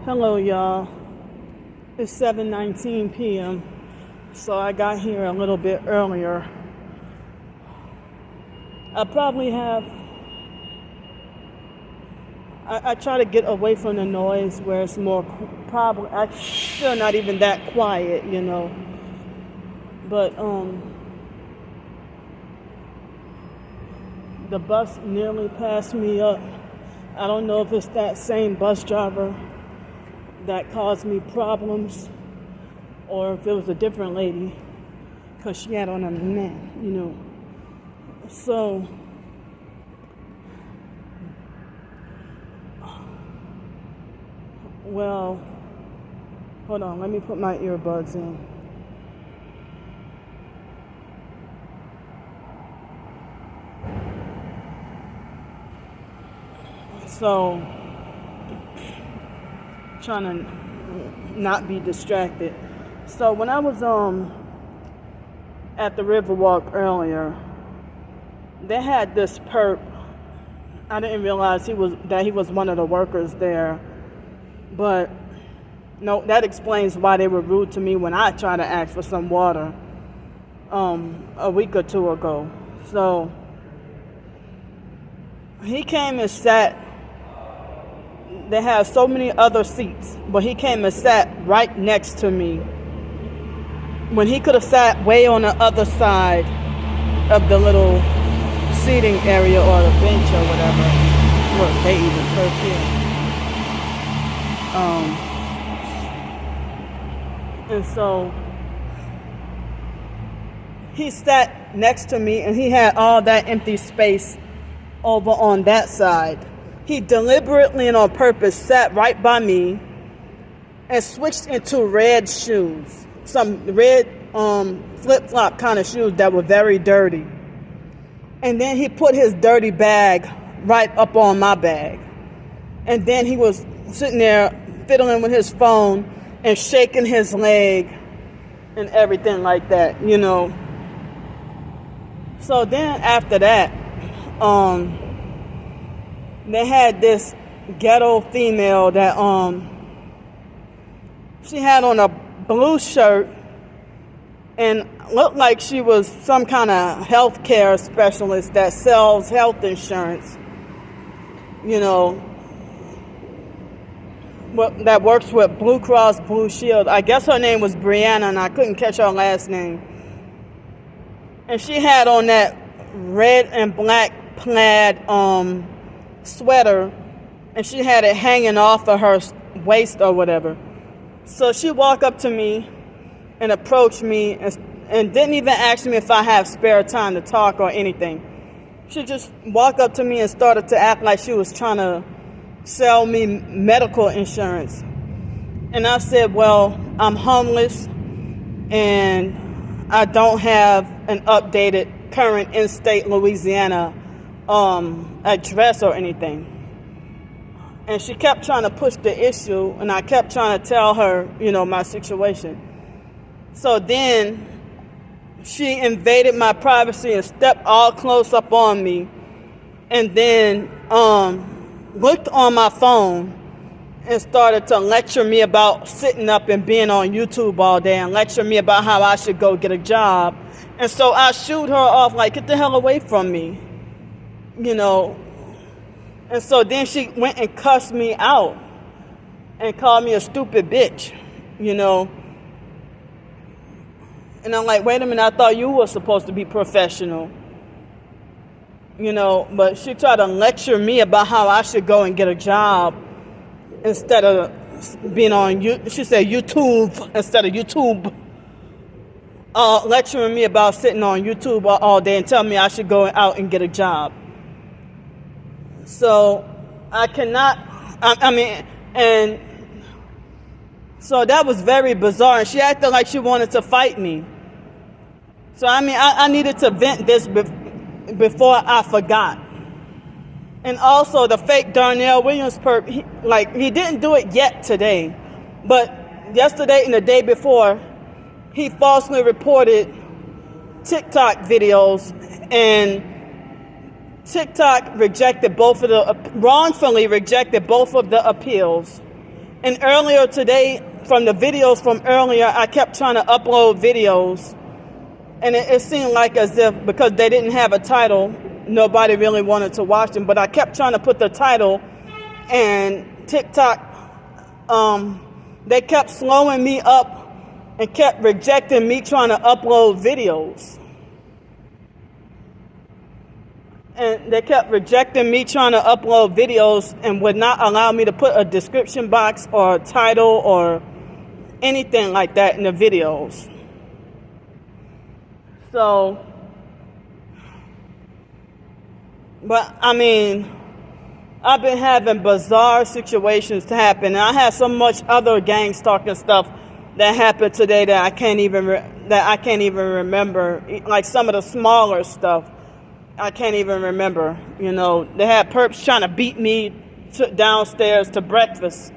Hello, y'all. It's 7:19 p.m., so I got here a little bit earlier. I probably have... I try to get away from the noise where it's more... Probably... I'm still not even that quiet, you know. But, the bus nearly passed me up. I don't know if it's that same bus driver that caused me problems, or if it was a different lady, because she had on a man, you know. So, well, hold on, let me put my earbuds in. So, trying to not be distracted. So when I was at the Riverwalk earlier, they had this perp. I didn't realize he was one of the workers there, but no, that explains why they were rude to me when I tried to ask for some water a week or two ago. So he came and sat. They had so many other seats, but he came and sat right next to me when he could have sat way on the other side of the little seating area or the bench or whatever. Look, they even perk here. And so he sat next to me, and he had all that empty space over on that side. He deliberately and on purpose sat right by me and switched into red shoes, some red flip-flop kind of shoes that were very dirty. And then he put his dirty bag right up on my bag. And then he was sitting there fiddling with his phone and shaking his leg and everything like that, you know. So then after that, they had this ghetto female that she had on a blue shirt and looked like she was some kind of healthcare specialist that sells health insurance, you know, that works with Blue Cross Blue Shield. I guess her name was Brianna, and I couldn't catch her last name. And she had on that red and black plaid sweater, and she had it hanging off of her waist or whatever. So she walked up to me and approached me and didn't even ask me if I have spare time to talk or anything. She just walked up to me and started to act like she was trying to sell me medical insurance. And I said, well, I'm homeless and I don't have an updated current in-state Louisiana address or anything. And she kept trying to push the issue, and I kept trying to tell her, you know, my situation. So then she invaded my privacy and stepped all close up on me, and then looked on my phone and started to lecture me about sitting up and being on YouTube all day, and lecture me about how I should go get a job. And so I shooed her off like, get the hell away from me. You know, and so then she went and cussed me out and called me a stupid bitch, you know. And I'm like, wait a minute, I thought you were supposed to be professional, you know. But she tried to lecture me about how I should go and get a job instead of being on, she said YouTube instead of YouTube. Lecturing me about sitting on YouTube all day and telling me I should go out and get a job. So I cannot, and so that was very bizarre. And she acted like she wanted to fight me. So I needed to vent this before I forgot. And also the fake Darnell Williams perp, he didn't do it yet today, but yesterday and the day before, he falsely reported TikTok videos, and TikTok wrongfully rejected both of the appeals And earlier today, from the videos from earlier, I kept trying to upload videos. And it seemed like as if, because they didn't have a title, nobody really wanted to watch them. But I kept trying to put the title, and TikTok, they kept slowing me up and kept rejecting me trying to upload videos. And they kept rejecting me trying to upload videos and would not allow me to put a description box or a title or anything like that in the videos. So, but I mean, I've been having bizarre situations to happen. And I had so much other gang stalking stuff that happened today that I can't even remember. Like some of the smaller stuff, I can't even remember. You know, they had perps trying to beat me downstairs to breakfast.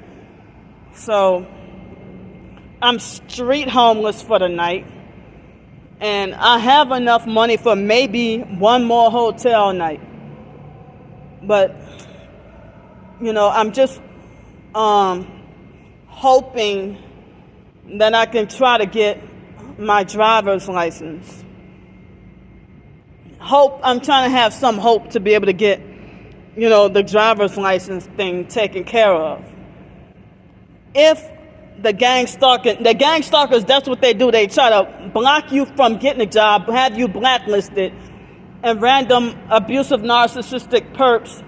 So I'm street homeless for the night, and I have enough money for maybe one more hotel night. But you know, I'm just hoping that I can try to get my driver's license. I'm trying to have some hope to be able to get, you know, the driver's license thing taken care of. If the gang stalkers, that's what they do. They try to block you from getting a job, have you blacklisted, and random abusive narcissistic perps,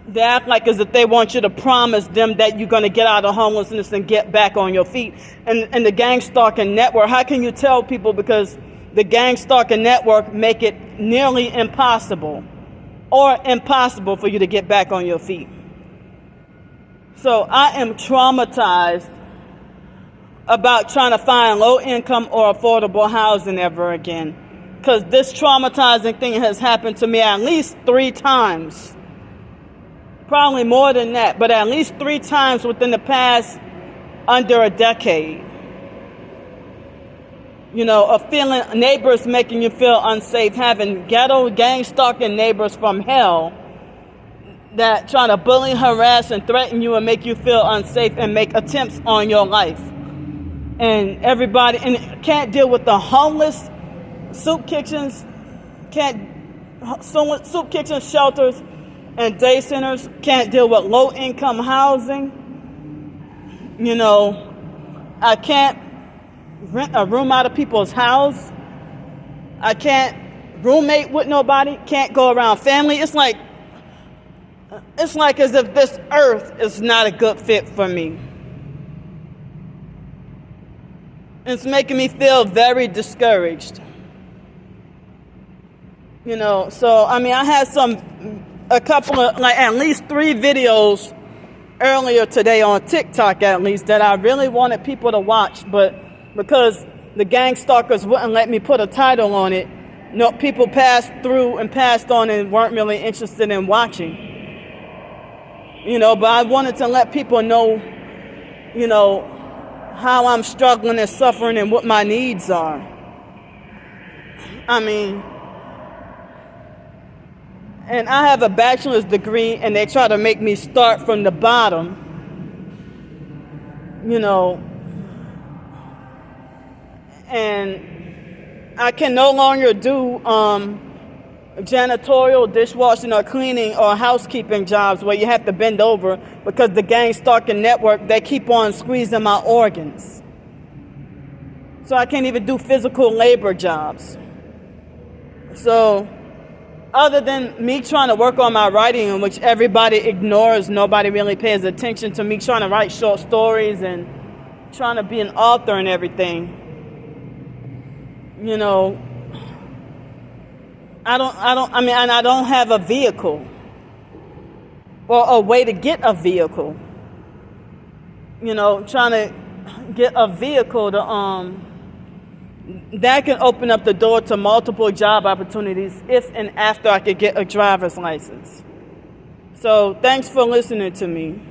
they act like as if they want you to promise them that you're going to get out of homelessness and get back on your feet. And the gang stalking network, how can you tell people? Because the gang stalking network make it nearly impossible for you to get back on your feet. So I am traumatized about trying to find low-income or affordable housing ever again. Because this traumatizing thing has happened to me at least 3 times. Probably more than that, but at least 3 times within the past under a decade. You know, of feeling neighbors making you feel unsafe, having ghetto gang stalking neighbors from hell that trying to bully, harass, and threaten you and make you feel unsafe and make attempts on your life. And everybody can't deal with the homeless, soup kitchens, soup kitchens, shelters, and day centers, can't deal with low-income housing. You know, I can't rent a room out of people's house. I can't roommate with nobody, can't go around family. It's like as if this earth is not a good fit for me. It's making me feel very discouraged. You know, so I mean, I had a couple of, like at least 3 videos earlier today on TikTok at least that I really wanted people to watch, but because the gang stalkers wouldn't let me put a title on it, no, people passed through and passed on and weren't really interested in watching. You know, but I wanted to let people know, you know, how I'm struggling and suffering and what my needs are. I mean, and I have a bachelor's degree, and they try to make me start from the bottom. You know, and I can no longer do janitorial, dishwashing, or cleaning or housekeeping jobs where you have to bend over, because the gang stalking network, they keep on squeezing my organs. So I can't even do physical labor jobs. So other than me trying to work on my writing, in which everybody ignores, nobody really pays attention to me trying to write short stories and trying to be an author and everything, you know, I don't have a vehicle or a way to get a vehicle. You know, trying to get a vehicle to that can open up the door to multiple job opportunities if and after I could get a driver's license. So thanks for listening to me.